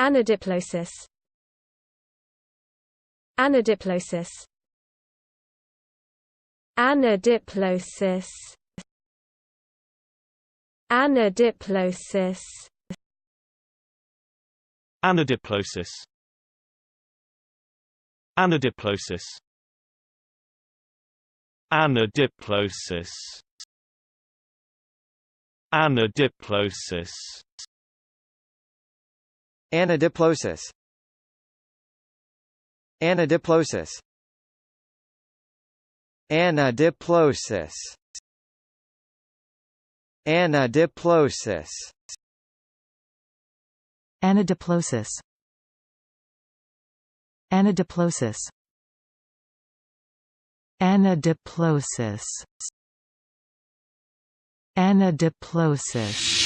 Anadiplosis. Anadiplosis. Anadiplosis. Anadiplosis. Anadiplosis. Anadiplosis. Anadiplosis. Anadiplosis. Anadiplosis. Anadiplosis. Anadiplosis. Anadiplosis. Anadiplosis. Anadiplosis. Anadiplosis. Anadiplosis.